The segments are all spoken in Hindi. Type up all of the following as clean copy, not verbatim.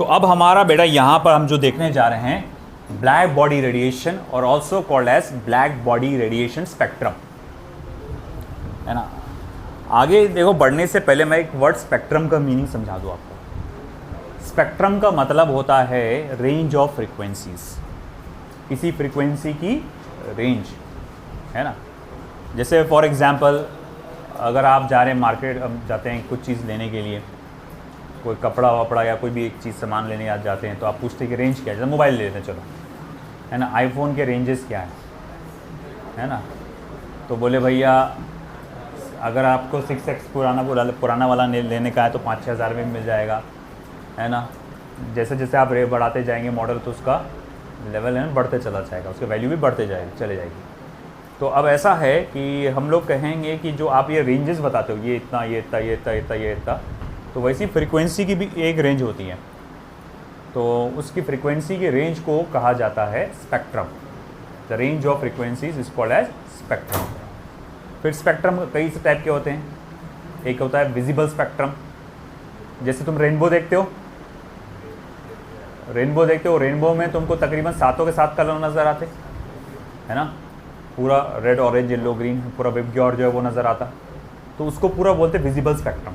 तो अब हमारा बेटा यहाँ पर हम जो देखने जा रहे हैं ब्लैक बॉडी रेडिएशन और also called as black body radiation spectrum, है ना। आगे देखो बढ़ने से पहले मैं एक वर्ड स्पेक्ट्रम का मीनिंग समझा दूँ आपको। स्पेक्ट्रम का मतलब होता है रेंज ऑफ फ्रीक्वेंसीज, किसी फ्रीक्वेंसी की रेंज, है ना। जैसे फॉर एग्जांपल अगर आप जा रहे हैं मार्केट, जाते हैं कुछ चीज़ लेने के लिए, कोई कपड़ा वपड़ा या कोई भी एक चीज़ सामान लेने आप जाते हैं, तो आप पूछते हैं कि रेंज क्या है। जैसे मोबाइल ले लेते हैं, चलो, है ना, आईफोन के रेंजेस क्या है ना। तो बोले भैया अगर आपको 6x पुराना वाला लेने का है तो 5-6 हज़ार में मिल जाएगा, है ना। जैसे जैसे आप रेट बढ़ाते जाएंगे मॉडल, तो उसका लेवल है बढ़ते चला जाएगा, उसकी वैल्यू भी बढ़ते चले जाएगी। तो अब ऐसा है कि हम लोग कहेंगे कि जो आप ये रेंजेस बताते हो, ये इतना, ये इतना, ये इतना, इतना, ये इतना, तो वैसी फ्रीक्वेंसी की भी एक रेंज होती है। तो उसकी फ्रीक्वेंसी की रेंज को कहा जाता है spectrum. The range of frequencies is called as spectrum. फिर स्पेक्ट्रम कई टाइप के होते हैं। एक होता है विजिबल स्पेक्ट्रम, जैसे तुम रेनबो देखते हो, रेनबो में तुमको तकरीबन 7 के 7 कलर नज़र आते, है ना। पूरा रेड, ऑरेंज, येलो, ग्रीन, पूरा विबग्योर जो है वो नज़र आता, तो उसको पूरा बोलते हैं विजिबल स्पेक्ट्रम।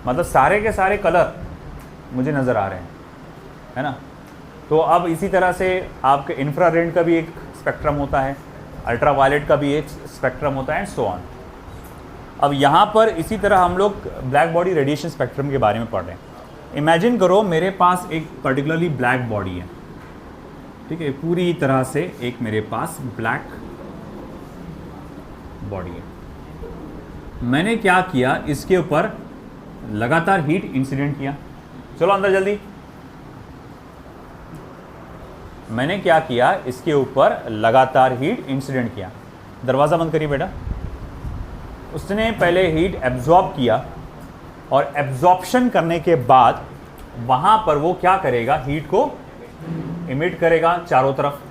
मतलब सारे के सारे कलर मुझे नज़र आ रहे हैं, है ना। तो अब इसी तरह से आपके इंफ्रारेड का भी एक स्पेक्ट्रम होता है, अल्ट्रावायलेट का भी एक स्पेक्ट्रम होता है, एंड सो ऑन। अब यहाँ पर इसी तरह हम लोग ब्लैक बॉडी रेडिएशन स्पेक्ट्रम के बारे में पढ़ रहे हैं। इमेजिन करो मेरे पास एक पर्टिकुलरली ब्लैक बॉडी है, ठीक है, पूरी तरह से एक मेरे पास ब्लैक बॉडी है। मैंने क्या किया, इसके ऊपर लगातार हीट इंसिडेंट किया। चलो अंदर जल्दी। मैंने क्या किया, इसके ऊपर लगातार हीट इंसिडेंट किया। दरवाज़ा बंद करिए बेटा। उसने पहले हीट एब्जॉर्ब किया और एब्जॉर्प्शन करने के बाद वहाँ पर वो क्या करेगा, हीट को इमिट करेगा चारों तरफ।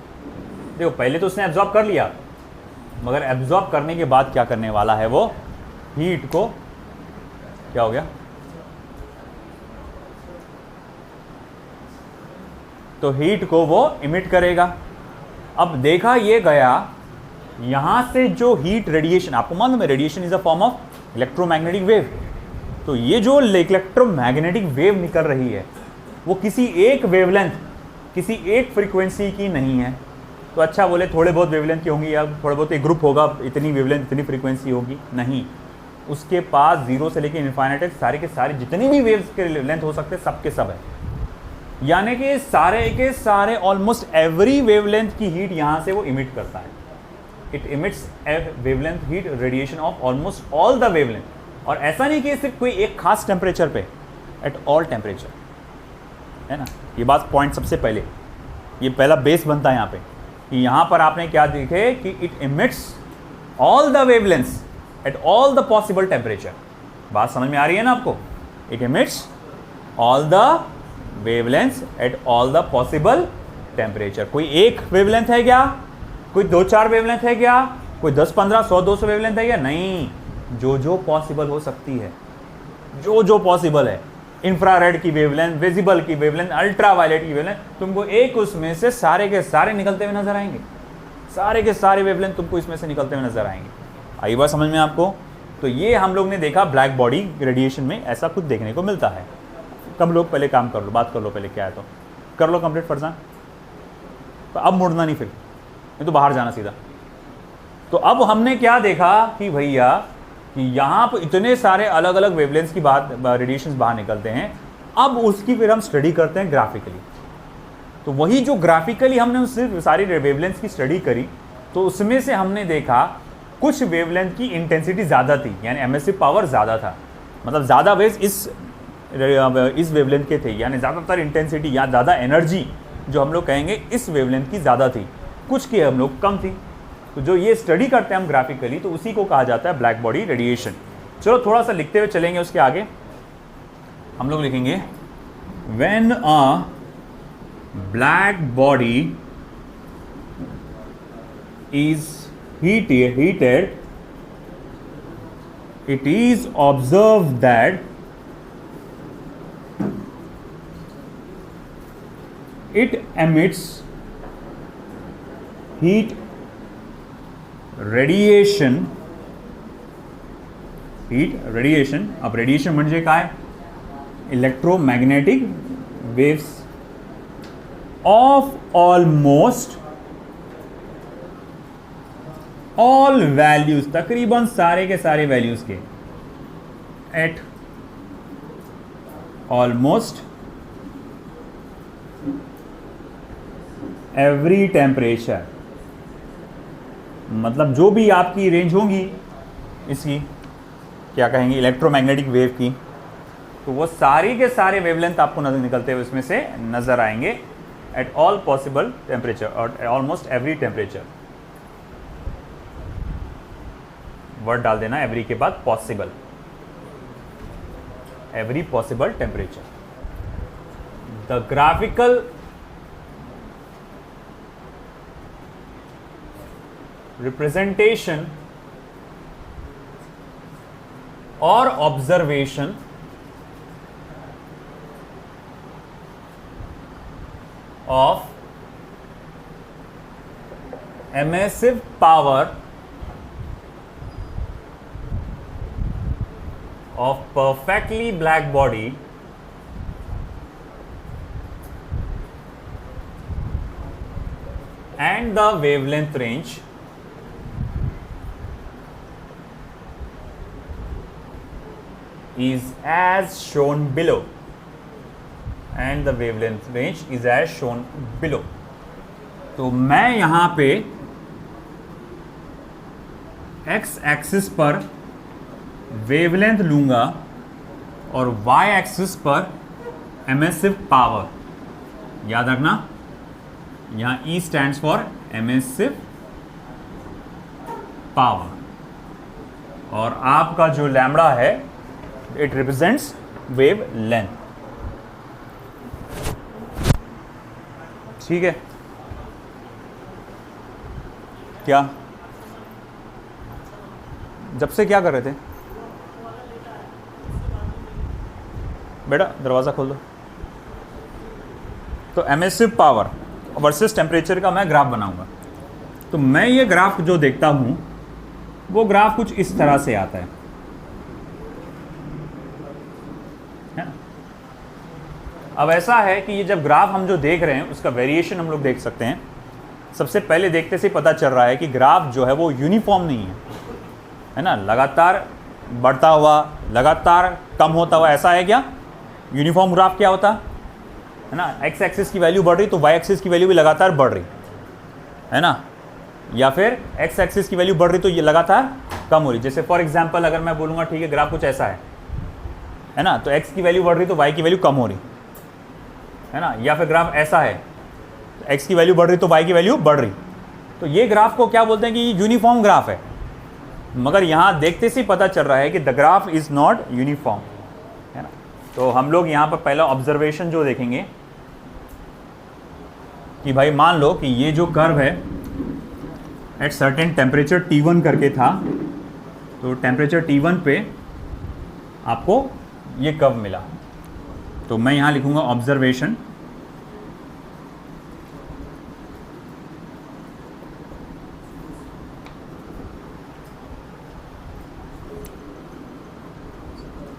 देखो पहले तो उसने एब्जॉर्ब कर लिया, मगर एब्जॉर्ब करने के बाद क्या करने वाला है, वो हीट को, क्या हो गया, तो हीट को वो इमिट करेगा। अब देखा ये गया, यहां से जो हीट रेडिएशन, आपको मालूम है radiation is a form of electromagnetic wave, तो ये जो इलेक्ट्रोमैग्नेटिक वेव निकल रही है वो किसी एक वेवलेंथ, किसी एक फ्रीक्वेंसी की नहीं है। तो अच्छा बोले थोड़े बहुत वेवलेंथ की होंगी, या थोड़े बहुत एक ग्रुप होगा, इतनी वेवलेंथ, इतनी फ्रीक्वेंसी होगी, नहीं। उसके पास 0 से लेकर इनफाइनाइट तक सारे के सारे जितनी भी वेव्स के लेंथ हो सकते हैं, सब के सब है। यानी कि सारे के सारे ऑलमोस्ट एवरी वेवलेंथ की हीट यहाँ से वो इमिट करता है। It emits wavelength heat radiation of almost all the wavelength. और ऐसा नहीं कि सिर्फ कोई एक खास टेम्परेचर पे, एट ऑल टेम्परेचर, है ना। ये बात पॉइंट सबसे पहले, ये पहला बेस बनता है यहाँ पे, कि यहाँ पर आपने क्या देखे कि it emits all the wavelengths at all the possible temperature. बात समझ में आ रही है ना आपको। It emits all the wavelengths at all the possible temperature. कोई एक वेवलेंथ है क्या, कोई 2-4 वेवलेंथ है क्या, कोई 10, 15, 100, 200 वेवलेंथ है क्या, नहीं। जो पॉसिबल हो सकती है, जो पॉसिबल है, इंफ्रारेड की वेवलेंथ, विजिबल की वेवलेंथ, अल्ट्रावायलेट की वेवलेंथ, तुमको एक उसमें से सारे के सारे निकलते हुए नजर आएंगे। सारे के सारे वेवलेंथ तुमको इसमें से निकलते हुए नजर आएंगे। आई बात समझ में आपको। तो ये हम लोग ने देखा ब्लैक बॉडी रेडिएशन में ऐसा कुछ देखने को मिलता है। कम लोग पहले काम कर लो, बात कर लो पहले क्या है, तो कर लो कंप्लीट फरजान। तो अब मुड़ना नहीं, फिर नहीं तो बाहर जाना सीधा। तो अब हमने क्या देखा कि भैया कि यहाँ पर इतने सारे अलग अलग वेवलेंथ्स की बात, रेडिएशंस बाहर निकलते हैं। अब उसकी फिर हम स्टडी करते हैं ग्राफिकली। तो वही जो ग्राफिकली हमने उससे सारी वेवलेंथ्स की स्टडी करी, तो उसमें से हमने देखा कुछ वेवलेंथ की इंटेंसिटी ज़्यादा थी, यानी एमिसिव पावर ज़्यादा था, मतलब ज़्यादा वेव्स इस वेवलेंथ के थे, यानी ज़्यादातर इंटेंसिटी या ज़्यादा एनर्जी जो हम लोग कहेंगे इस वेवलेंथ की ज़्यादा थी, कुछ की हम लोग कम थी। तो जो ये स्टडी करते हैं हम ग्राफिकली, तो उसी को कहा जाता है ब्लैक बॉडी रेडिएशन। चलो थोड़ा सा लिखते हुए चलेंगे। उसके आगे हम लोग लिखेंगे when a black body is heated, it is observed that it emits heat radiation. अब रेडिएशन म्हणजे काय? Electromagnetic waves of almost all values, तकरीबन सारे के सारे वैल्यूज के, एट ऑलमोस्ट एवरी टेम्परेचर, मतलब जो भी आपकी रेंज होगी इसकी, क्या कहेंगे, इलेक्ट्रोमैग्नेटिक वेव की, तो वो सारी के सारे वेवलेंथ आपको नजर निकलते हुए इसमें से नजर आएंगे एट ऑल पॉसिबल टेम्परेचर और ऑलमोस्ट एवरी टेम्परेचर। वर्ड डाल देना एवरी के बाद, possible, every possible temperature. The graphical representation or observation of emissive power of perfectly black body and the wavelength range is as shown below, and the wavelength range is as shown below। तो मैं यहाँ पे x एक्सिस पर वेवलेंथ लूंगा और y एक्सिस पर एमिसिव पावर, याद रखना यहाँ E stands for emissive power, और आपका जो लैम्बडा है it represents wave length। ठीक है, क्या जब से क्या कर रहे थे बेटा? दरवाजा खोल दो। तो एमिसिव पावर वर्सेस टेम्परेचर का मैं ग्राफ बनाऊंगा। तो मैं ये ग्राफ जो देखता हूं वो ग्राफ कुछ इस तरह से आता है। अब ऐसा है कि ये जब ग्राफ हम जो देख रहे हैं उसका वेरिएशन हम लोग देख सकते हैं। सबसे पहले देखते से पता चल रहा है कि ग्राफ जो है वो यूनिफॉर्म नहीं है ना, लगातार बढ़ता हुआ, लगातार कम होता हुआ, ऐसा है क्या? यूनिफॉर्म ग्राफ क्या होता है ना, एक्स एक्सिस की वैल्यू बढ़ रही तो वाई एक्सिस की वैल्यू भी लगातार बढ़ रही है ना, या फिर एक्स एक्सिस की वैल्यू बढ़ रही तो ये लगातार कम हो रही। जैसे फॉर एग्जांपल अगर मैं बोलूँगा ठीक है ग्राफ कुछ ऐसा है ना, तो एक्स की वैल्यू बढ़ रही तो वाई की वैल्यू कम हो रही है ना, या फिर ग्राफ ऐसा है एक्स की वैल्यू बढ़ रही तो वाई की वैल्यू बढ़ रही, तो ये ग्राफ को क्या बोलते हैं कि ये यूनिफॉर्म ग्राफ है। मगर यहाँ देखते से पता चल रहा है कि the graph is not uniform, है ना। तो हम लोग यहाँ पर पहला ऑब्जर्वेशन जो देखेंगे कि भाई मान लो कि ये जो कर्व है एट सर्टेन टेम्परेचर T1 करके था, तो टेम्परेचर T1 पे आपको ये कर्व मिला, तो मैं यहाँ लिखूंगा ऑब्जर्वेशन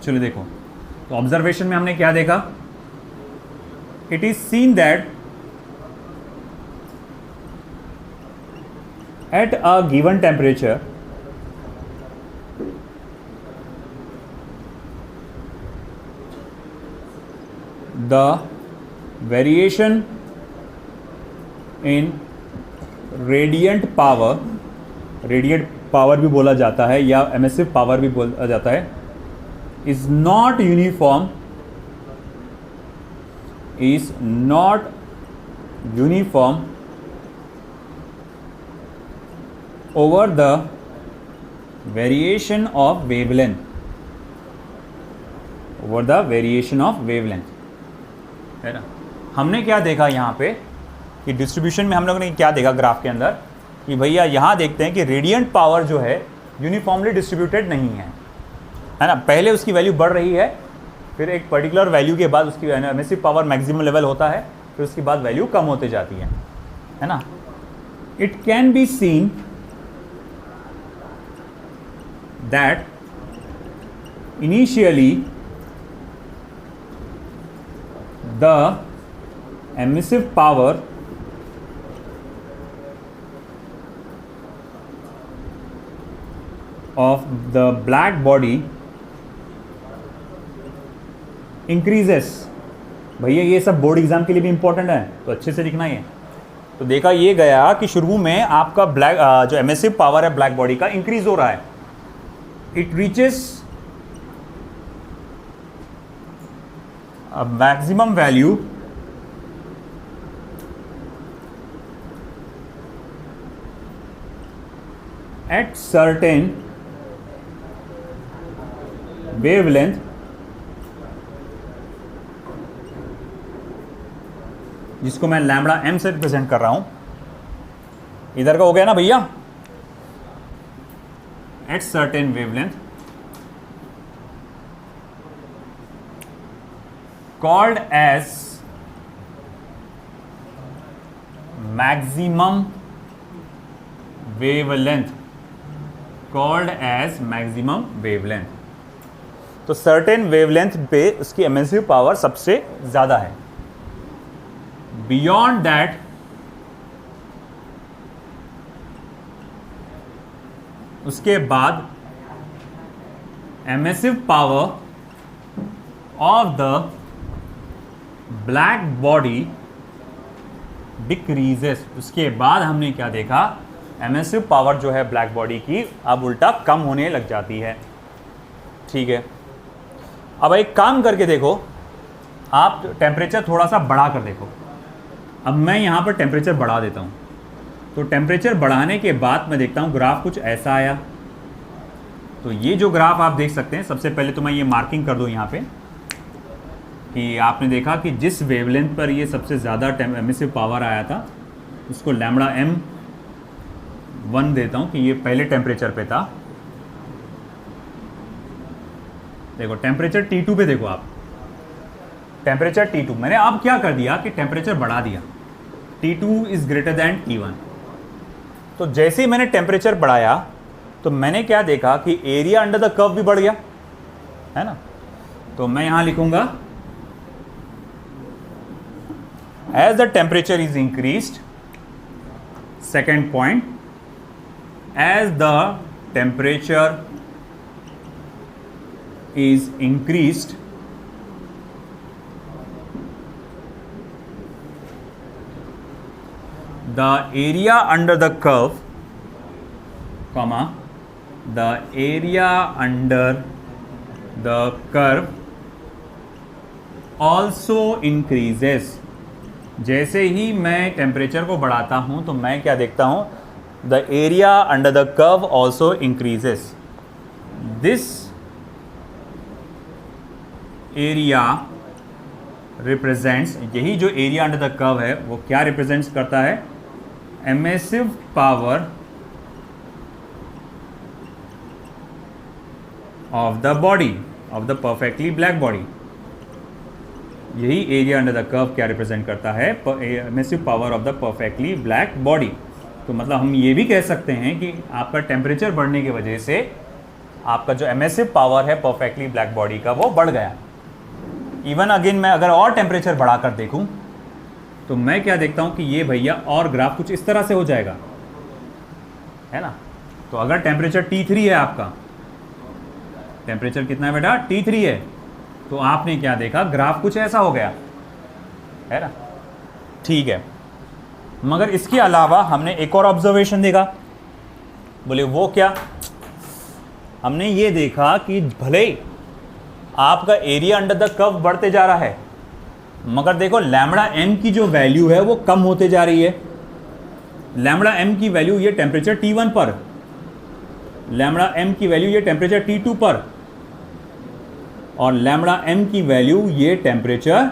चलो देखो, तो ऑब्जर्वेशन में हमने क्या देखा, it is seen that at a given temperature the variation in radiant power भी बोला जाता है या एमिसिव पावर भी बोला जाता है, is not uniform over the variation of wavelength, है ना। हमने क्या देखा यहाँ पे कि डिस्ट्रीब्यूशन में हम लोगों ने क्या देखा ग्राफ के अंदर कि भैया यहाँ देखते हैं कि रेडिएंट पावर जो है यूनिफॉर्मली डिस्ट्रीब्यूटेड नहीं है ना। पहले उसकी वैल्यू बढ़ रही है, फिर एक पर्टिकुलर वैल्यू के बाद उसकी एमिसिव पावर मैक्सिमम लेवल होता है, फिर उसके बाद वैल्यू कम होते जाती है ना। It can be seen that initially the emissive power of the black body increases। भैया ये सब बोर्ड एग्जाम के लिए भी इंपॉर्टेंट है, तो अच्छे से लिखना है। तो देखा ये गया कि शुरू में आपका ब्लैक जो एमिसिव पावर है ब्लैक बॉडी का इंक्रीज हो रहा है। It reaches a maximum value at certain wavelength जिसको मैं लैम्बडा एम से रिप्रेजेंट कर रहा हूं। इधर का हो गया ना भैया, at certain wavelength called as maximum wavelength, called as maximum wavelength. तो सर्टेन वेवलेंथ पे उसकी एमिसिव पावर सबसे ज्यादा है। बियॉन्ड दैट उसके बाद emissive power of the black body decreases. उसके बाद हमने क्या देखा, एमिसिव पावर जो है ब्लैक बॉडी की अब उल्टा कम होने लग जाती है। ठीक है, अब एक काम करके देखो, आप टेम्परेचर थोड़ा सा बढ़ा कर देखो। अब मैं यहाँ पर टेम्परेचर बढ़ा देता हूँ, तो टेम्परेचर बढ़ाने के बाद मैं देखता हूँ ग्राफ कुछ ऐसा आया। तो ये जो ग्राफ आप देख सकते हैं, सबसे पहले तो मैं ये मार्किंग कर दूँ यहाँ पे कि आपने देखा कि जिस वेवलेंथ पर ये सबसे ज़्यादा एमिसिव पावर आया था उसको लैम्बडा एम 1 देता हूं कि ये पहले टेम्परेचर पे था। देखो टेम्परेचर T2 पे, देखो आप टेम्परेचर T2 मैंने अब क्या कर दिया कि टेम्परेचर बढ़ा दिया, T2 is greater than T1। तो जैसे ही मैंने टेम्परेचर बढ़ाया तो मैंने क्या देखा कि एरिया अंडर द कर्व भी बढ़ गया, है ना। तो मैं यहां लिखूंगा as the temperature is increased, second point, as the temperature is increased the area under the curve comma the area under the curve also increases। जैसे ही मैं टेम्परेचर को बढ़ाता हूं तो मैं क्या देखता हूं, the area under the curve also increases। this area represents, यही जो area under the curve है वो क्या represents करता है, emissive power of the body of the perfectly black body। यही एरिया अंडर द कर्व क्या रिप्रेजेंट करता है, emissive power of the perfectly black body. तो मतलब हम ये भी कह सकते हैं कि आपका टेम्परेचर बढ़ने की वजह से आपका जो एमिसिव पावर है परफेक्टली ब्लैक बॉडी का वो बढ़ गया। इवन अगेन मैं अगर और टेम्परेचर बढ़ाकर देखूं तो मैं क्या देखता हूं कि ये भैया और ग्राफ कुछ इस तरह से हो जाएगा, है ना। तो अगर टेम्परेचर T3 है, आपका टेम्परेचर कितना है बेटा, T3 है, तो आपने क्या देखा, ग्राफ कुछ ऐसा हो गया, है ना। ठीक है, मगर इसके अलावा हमने एक और ऑब्जर्वेशन देखा। बोले वो क्या, हमने ये देखा कि भले आपका एरिया अंडर द कर्व बढ़ते जा रहा है, मगर देखो लैम्बडा एम की जो वैल्यू है वो कम होते जा रही है। लैम्बडा एम की वैल्यू ये टेम्परेचर T1 पर, लैम्बडा एम की वैल्यू ये टेम्परेचर T2 पर, और लैम्बडा एम की वैल्यू ये टेम्परेचर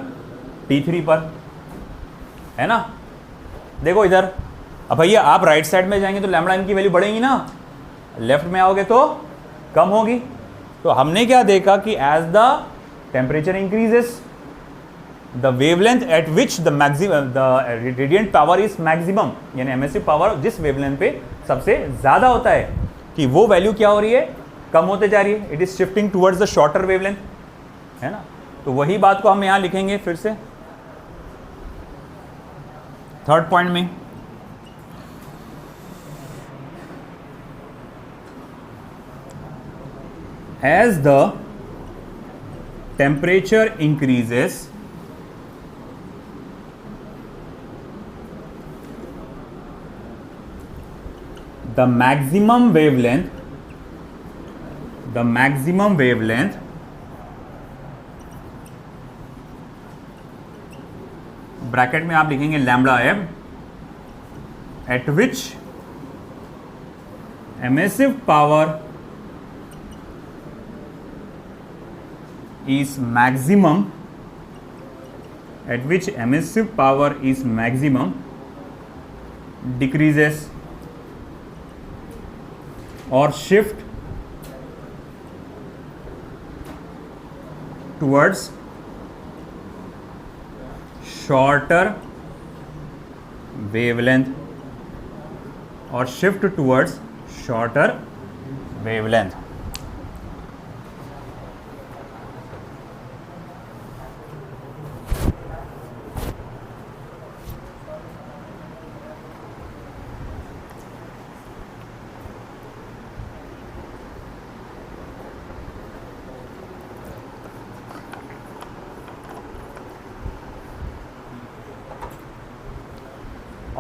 T3 पर, है ना। देखो इधर, अब भैया आप राइट साइड में जाएंगे तो लैम्बडा एम की वैल्यू बढ़ेगी ना, लेफ्ट में आओगे तो कम होगी। तो हमने क्या देखा कि as the temperature increases the wavelength at which the maximum the radiant power is maximum, यानी एमिसिव पावर जिस वेवलेंथ पे सबसे ज़्यादा होता है, कि वो वैल्यू क्या हो रही है, कम होते जा रही है, it is shifting towards the shorter wavelength, है ना। तो वही बात को हम यहाँ लिखेंगे फिर से थर्ड पॉइंट में, as the temperature increases, the maximum wavelength bracket में आप लिखेंगे lambda F, at which emissive power is maximum, at which emissive power is maximum, decreases or shift towards shorter wavelength, or shift towards shorter wavelength.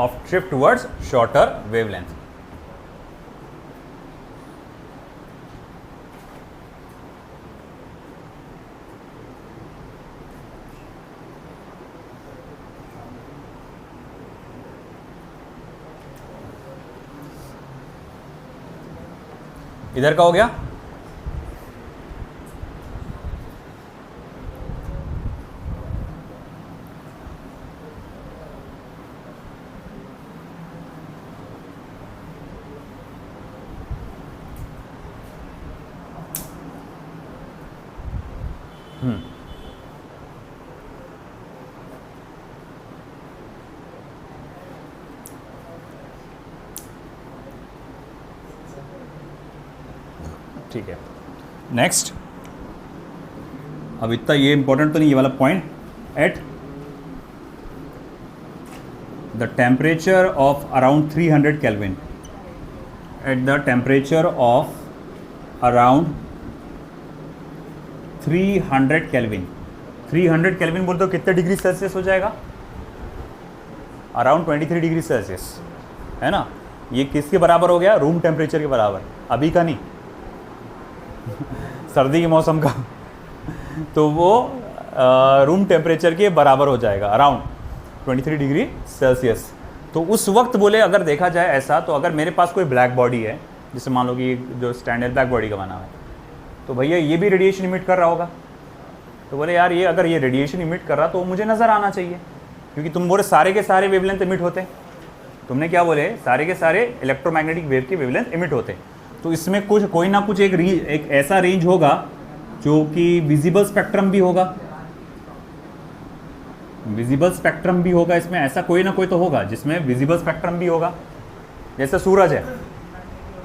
Of shift towards shorter wavelength. इधर का हो गया। ठीक है, नेक्स्ट। अब इतना ये इंपॉर्टेंट तो नहीं ये वाला point, eight the temperature of around 300 kelvin, eight the temperature of around 300 kelvin. 300 kelvin बोलते हो कितने डिग्री सेल्सियस हो जाएगा, अराउंड 23 डिग्री सेल्सियस, है ना। ये किसके बराबर हो गया, रूम टेम्परेचर के बराबर, अभी का नहीं सर्दी के मौसम का तो वो रूम टेम्परेचर के बराबर हो जाएगा, अराउंड 23 डिग्री सेल्सियस। तो उस वक्त बोले अगर देखा जाए ऐसा, तो अगर मेरे पास कोई ब्लैक बॉडी है, जैसे मान लो कि जो स्टैंडर्ड ब्लैक बॉडी का बना है, तो भैया ये भी रेडिएशन इमिट कर रहा होगा। तो बोले यार ये अगर ये रेडिएशन इमिट कर रहा तो मुझे नज़र आना चाहिए, क्योंकि तुम बोले सारे के सारे वेवलेंथ इमिट होते हैं। तुमने क्या बोले, सारे के सारे इलेक्ट्रोमैग्नेटिक वेव के वेवलेंथ इमिट होते हैं। तो इसमें कुछ कोई ना कुछ एक ऐसा रेंज होगा जो कि विजिबल स्पेक्ट्रम भी होगा, विजिबल स्पेक्ट्रम भी होगा इसमें, ऐसा कोई ना कोई तो होगा जिसमें विजिबल स्पेक्ट्रम भी होगा। जैसे सूरज है,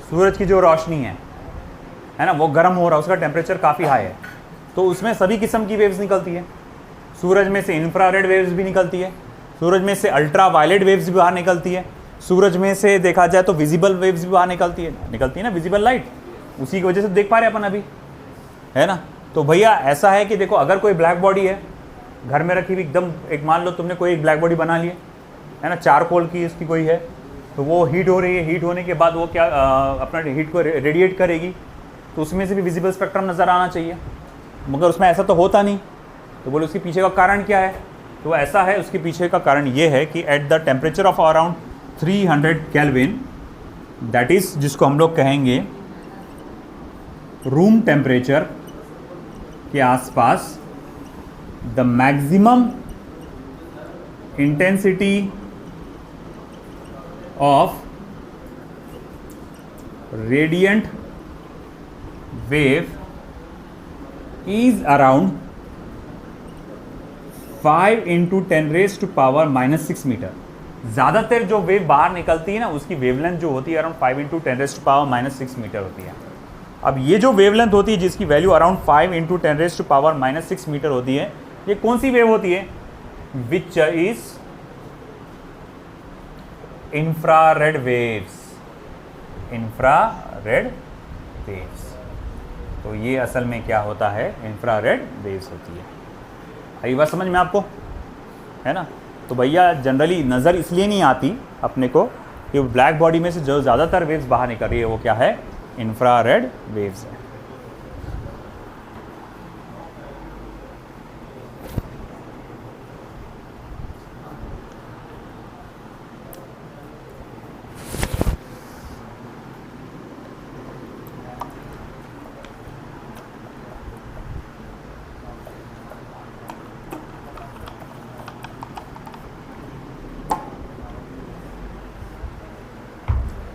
सूरज की जो रोशनी है ना, वो गर्म हो रहा है, उसका टेम्परेचर काफ़ी हाई है, तो उसमें सभी किस्म की वेव्स निकलती है। सूरज में से इंफ्रारेड वेव्स भी निकलती है, सूरज में से अल्ट्रा वायलेट वेव्स भी बाहर निकलती है, सूरज में से देखा जाए तो विजिबल वेव्स भी बाहर निकलती है ना, विजिबल लाइट, उसी की वजह से देख पा रहे हैं अपन अभी, है ना। तो भैया ऐसा है कि देखो अगर कोई ब्लैक बॉडी है घर में रखी हुई एकदम, एक मान लो तुमने कोई एक ब्लैक बॉडी बना ली है ना, चारकोल की इसकी कोई है, तो वो हीट हो रही है, हीट होने के बाद वो क्या अपना हीट को रेडिएट करेगी, तो उसमें से भी विजिबल स्पेक्ट्रम नज़र आना चाहिए, मगर उसमें ऐसा तो होता नहीं। तो बोले उसके पीछे का कारण क्या है, तो ऐसा है, उसके पीछे का कारण ये है कि at the temperature of around 300 kelvin, that is जिसको हम लोग कहेंगे रूम टेम्परेचर के आसपास, the maximum intensity of radiant wave is around 5 into 10⁻⁻⁶ metre. ज़्यादातर जो वेव बाहर निकलती है ना उसकी वेवलेंथ जो होती है अराउंड 5 इंटू 10⁻⁻⁶ मीटर होती है। अब ये जो वेवलेंथ होती है जिसकी वैल्यू अराउंड 5 इंटू 10⁻⁻⁶ मीटर होती है, ये कौन सी वेव होती है? Which is infrared waves. Infrared waves, तो ये असल में क्या होता है? इंफ्रारेड वेव्स होती है। आई बात समझ में आपको, है ना? तो भैया जनरली नज़र इसलिए नहीं आती अपने को कि ब्लैक बॉडी में से जो ज़्यादातर वेव्स बाहर निकल रही है वो क्या है? इंफ्रारेड वेव्स है।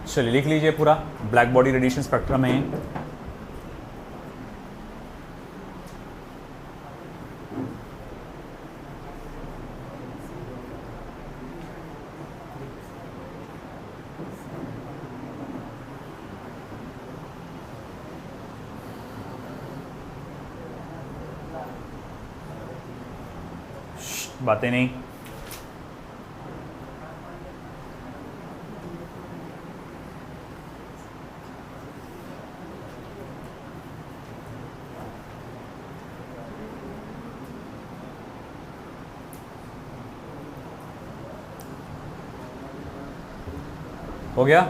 चलिए लिख लीजिए पूरा, ब्लैक बॉडी रेडिएशन स्पेक्ट्रम है। बातें नहीं। हो गया?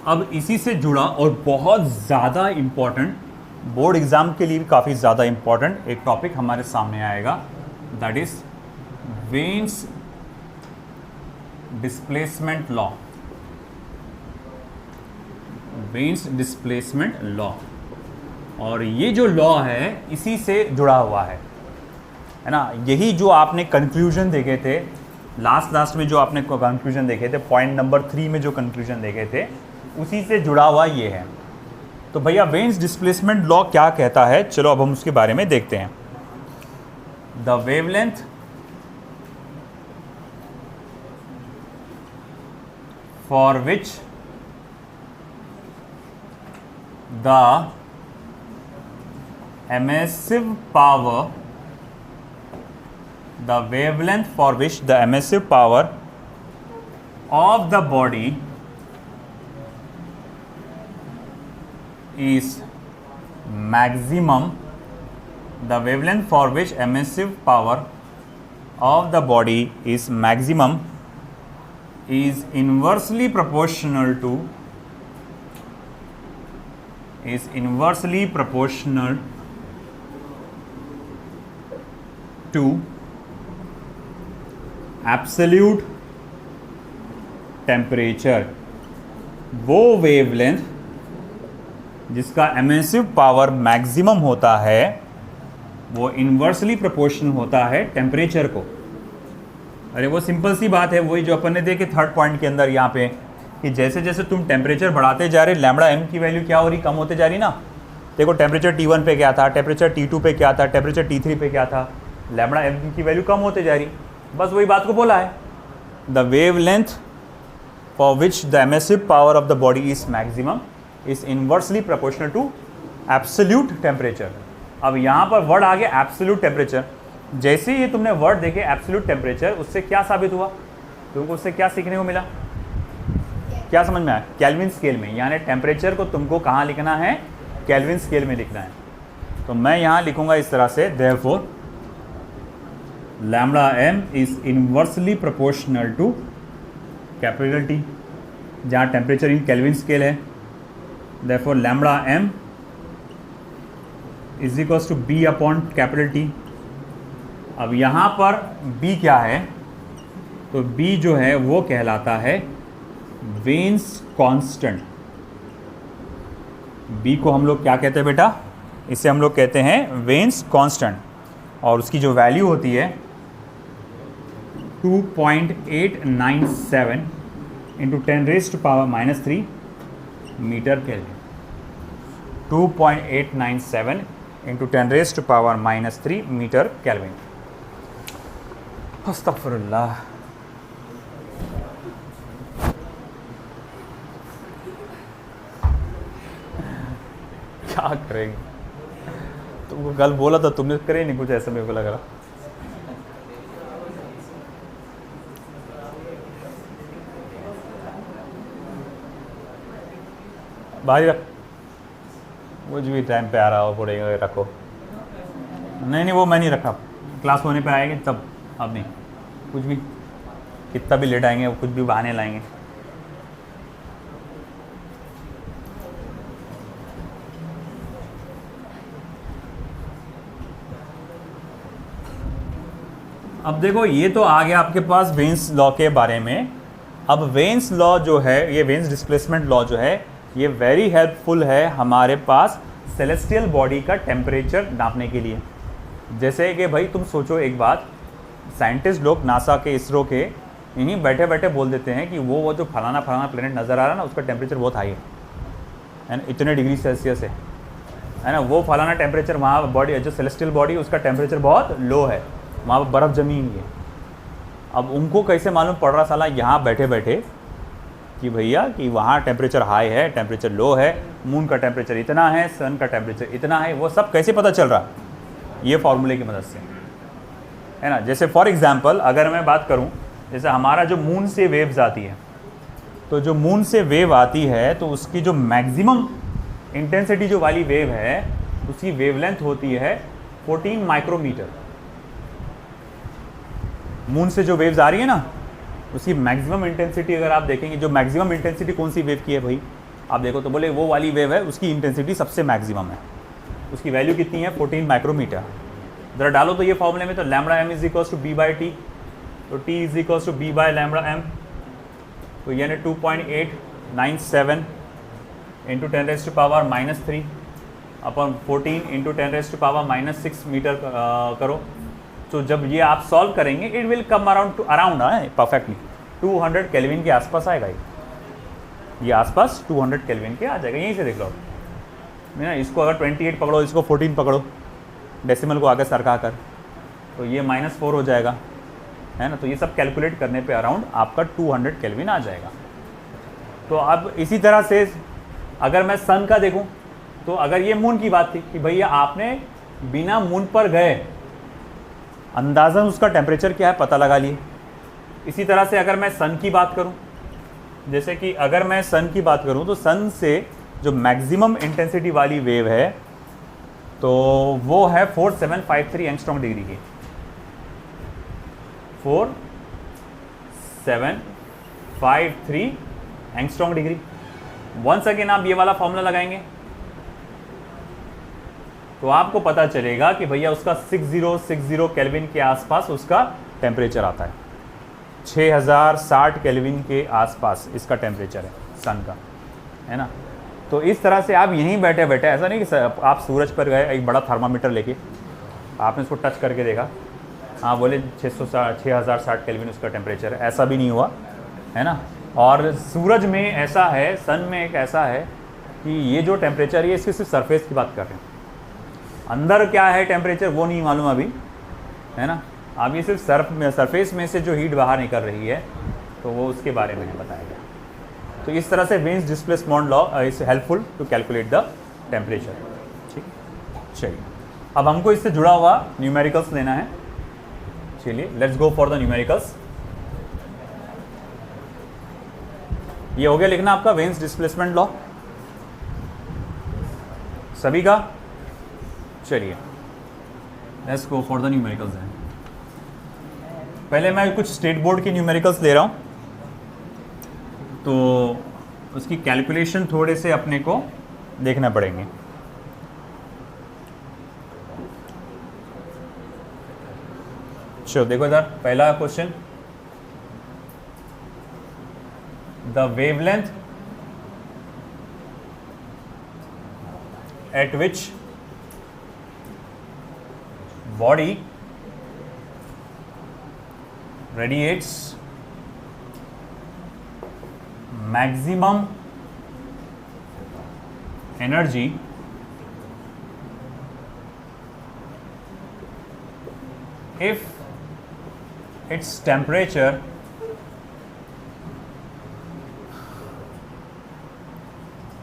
अब इसी से जुड़ा और बहुत ज़्यादा इम्पॉर्टेंट, बोर्ड एग्ज़ाम के लिए भी काफ़ी ज़्यादा इम्पॉर्टेंट एक टॉपिक हमारे सामने आएगा, that is veins displacement law. Veins displacement law, और ये जो लॉ है इसी से जुड़ा हुआ है ना? यही जो आपने कंक्लूजन देखे थे लास्ट में, जो आपने कंक्लूजन देखे थे पॉइंट नंबर 3 में जो कंक्लूजन देखे थे, उसी से जुड़ा हुआ ये है। तो भैया वेन्स डिस्प्लेसमेंट लॉ क्या कहता है? चलो अब हम उसके बारे में देखते हैं। The wavelength for which the emissive power, the wavelength for which the emissive power of the body is maximum, the wavelength for which emissive power of the body is maximum is inversely proportional to absolute temperature. वो वेवलेंथ जिसका एमिसिव पावर मैक्सिमम होता है वो इन्वर्सली प्रोपोर्शनल होता है टेम्परेचर को। अरे वो सिंपल सी बात है, वही जो अपन ने देखे थर्ड पॉइंट के अंदर यहाँ पे, कि जैसे जैसे तुम टेम्परेचर बढ़ाते जा रहे, लैम्बडा एम की वैल्यू क्या हो रही? कम होते जा रही ना। देखो टेम्परेचर T1 पे क्या था, टेम्परेचर T2 पे क्या था, टेम्परेचर T3 पे क्या था, लैम्बडा एम की वैल्यू कम होते जा रही। बस वही बात को बोला है, the wavelength for which the emissive power of the body is maximum is inversely proportional to absolute temperature. अब यहाँ पर वर्ड आ गया एब्सोल्यूट टेम्परेचर। जैसे ही तुमने वर्ड देखे एब्सोल्यूट टेम्परेचर, उससे क्या साबित हुआ तुमको? उससे क्या सीखने को मिला? क्या समझ में आया? केल्विन स्केल में, यानी टेम्परेचर को तुमको कहाँ लिखना है? केल्विन स्केल में लिखना है। तो मैं यहाँ लिखूंगा इस तरह से, therefore lambda M is inversely proportional to capital T, जहाँ टेम्परेचर इन केल्विन स्केल है। Therefore lambda M is equals to B upon capital T. अब यहाँ पर बी क्या है? तो बी जो है वो कहलाता है वेन्स कांस्टेंट। बी को हम लोग क्या कहते हैं बेटा? इसे हम लोग कहते हैं वेन्स कांस्टेंट, और उसकी जो वैल्यू होती है 2.897 into 10⁻³ metre kelvin. 2.897 into 10⁻³ metre kelvin. अस्तगफिरुल्लाह। क्या करेंगे? तुमको कल बोला था, तुमने करे नहीं कुछ ऐसा, मेरे को लग रहा। बाहर रख, कुछ भी टाइम पे आ रहा हो पड़ेगा रखो। नहीं वो मैं नहीं रखा, क्लास होने पे आएंगे तब, अब नहीं। कुछ भी कितना भी लेट आएंगे, कुछ भी बहाने लाएंगे। अब देखो ये तो आ गया आपके पास वेन्स लॉ के बारे में। अब वेन्स लॉ जो है, ये वेन्स डिस्प्लेसमेंट लॉ जो है, ये वेरी हेल्पफुल है हमारे पास सेलेस्टियल बॉडी का टेम्परेचर नापने के लिए। जैसे कि भाई तुम सोचो एक बात, साइंटिस्ट लोग नासा के, इसरो के, यहीं बैठे बैठे बोल देते हैं कि वो जो फलाना प्लेनेट नज़र आ रहा है ना, उसका टेम्परेचर बहुत हाई है ना, इतने डिग्री सेल्सियस है ना। वो फलाना टेम्परेचर वहाँ बॉडी, जो सेलेस्टियल बॉडी, उसका टेम्परेचर बहुत लो है, वहाँ पर बर्फ़ जमी हुई है। अब उनको कैसे मालूम पड़ रहा साला यहाँ बैठे बैठे कि भैया कि वहाँ टेम्परेचर हाई है, टेम्परेचर लो है, मून का टेम्परेचर इतना है, सन का टेम्परेचर इतना है, वो सब कैसे पता चल रहा? ये फार्मूले की मदद से, है ना। जैसे फॉर एग्जांपल अगर मैं बात करूँ, जैसे हमारा जो मून से वेव्स आती है, तो जो मून से वेव आती है तो उसकी जो मैक्सिमम इंटेंसिटी जो वाली वेव है, उसकी वेवलेंथ होती है 14 माइक्रोमीटर। मून से जो वेव्स आ रही है ना, उसकी मैक्सिमम इंटेंसिटी अगर आप देखेंगे, जो मैक्सिमम इंटेंसिटी कौन सी वेव की है भाई, आप देखो तो बोले वो वाली वेव है, उसकी इंटेंसिटी सबसे मैक्सिमम है, उसकी वैल्यू कितनी है? 14 माइक्रोमीटर। ज़रा डालो तो ये फॉर्मूले में, तो lambda M is equals to B by T, तो T is equals to B by lambda M, तो यानी 2.897 इंटू 10⁻³ अपन 14 इंटू 10⁻⁻6 मीटर करो। तो जब ये आप सॉल्व करेंगे, it will come around perfectly 200 kelvin के आसपास आएगा। ये आसपास 200 केल्विन के आ जाएगा। यहीं से देख लो ना, इसको अगर 28 पकड़ो, इसको 14 पकड़ो, डेसिमल को आगे सरका कर, तो ये -4 हो जाएगा, है ना। तो ये सब कैलकुलेट करने पे अराउंड आपका 200 केल्विन आ जाएगा। तो अब इसी तरह से अगर मैं सन का देखूं, तो अगर ये मून की बात थी कि भैया आपने बिना मून पर गए अंदाज़न उसका टेम्परेचर क्या है पता लगा लिए। इसी तरह से अगर मैं सन की बात करूं, जैसे कि अगर मैं सन की बात करूं, तो सन से जो मैक्सिमम इंटेंसिटी वाली वेव है, तो वो है 4753 एंगस्ट्रॉम डिग्री की। 4753 एंगस्ट्रॉम डिग्री। वंस अगेन आप ये वाला फॉर्मूला लगाएंगे तो आपको पता चलेगा कि भैया उसका 6060 केल्विन के आसपास उसका टेम्परेचर आता है। 6060 केल्विन के आसपास इसका टेम्परेचर है सन का, है ना। तो इस तरह से आप यहीं बैठे बैठे, ऐसा नहीं कि आप सूरज पर गए एक बड़ा थर्मामीटर लेके, आपने उसको टच करके देखा, हाँ बोले 6060 केल्विन उसका टेम्परेचर है, ऐसा भी नहीं हुआ, है ना। और सूरज में ऐसा है, सन में एक ऐसा है कि ये जो टेम्परेचर है, इसकी सिर्फ सरफेस की बात कर रहे हैं, अंदर क्या है टेम्परेचर वो नहीं मालूम अभी, है ना। अब ये सिर्फ सरफेस में से जो हीट बाहर निकल रही है, तो वो उसके बारे में बताया गया। तो इस तरह से Wien's displacement law is helpful to calculate the temperature. ठीक, चलिए अब हमको इससे जुड़ा हुआ न्यूमेरिकल्स लेना है। चलिए let's go for the numericals. ये हो गया लिखना आपका वेन्स डिस्प्लेसमेंट लॉ सभी का। चलिए let's go for the numericals. पहले मैं कुछ स्टेट बोर्ड के न्यूमेरिकल्स दे रहा हूँ, तो उसकी कैलकुलेशन थोड़े से अपने को देखना पड़ेंगे। चलो देखो इधर पहला question, the wavelength at which body radiates maximum energy if its temperature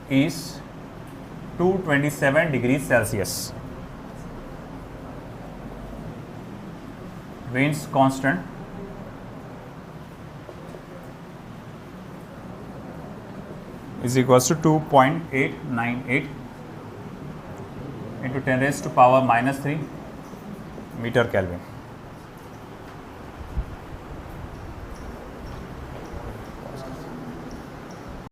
is 227 degrees Celsius, Wien's constant is equals to 2.898 into 10 raised to power minus 3 meter Kelvin.